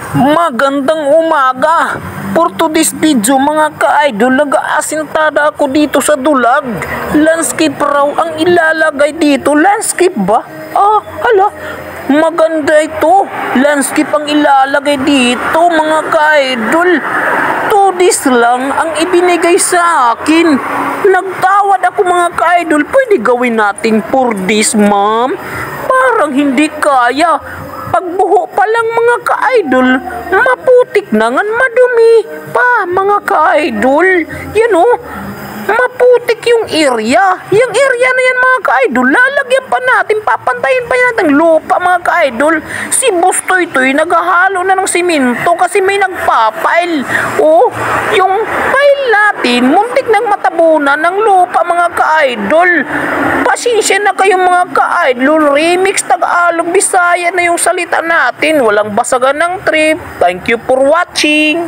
Magandang umaga! For today's video mga ka-idol, nag-aasintada ako dito sa dulag. Landscape raw ang ilalagay dito. Landscape ba? Hala, maganda ito. Landscape ang ilalagay dito mga ka-idol. 2 days lang ang ibinigay sa akin. Nagtawad ako mga ka-idol. Pwede gawin natin 4 days, ma'am? Parang hindi kaya. Pagbuho pa lang mga ka-idol, maputik na nga, madumi pa mga ka-idol. Yan o, maputik yung area. Yung area na yan mga ka-idol, lalagyan pa natin, papantayin pa natin lupa mga ka-idol. Si Boss Toy naghahalo na ng simento kasi may nagpapail. Yung pile natin, muntik nang matabunan ng lupa mga ka-idol. Pasensya na kayo mga ka-idol. Remix Tagalog Bisaya na yung salita natin. Walang basagan ng trip. Thank you for watching.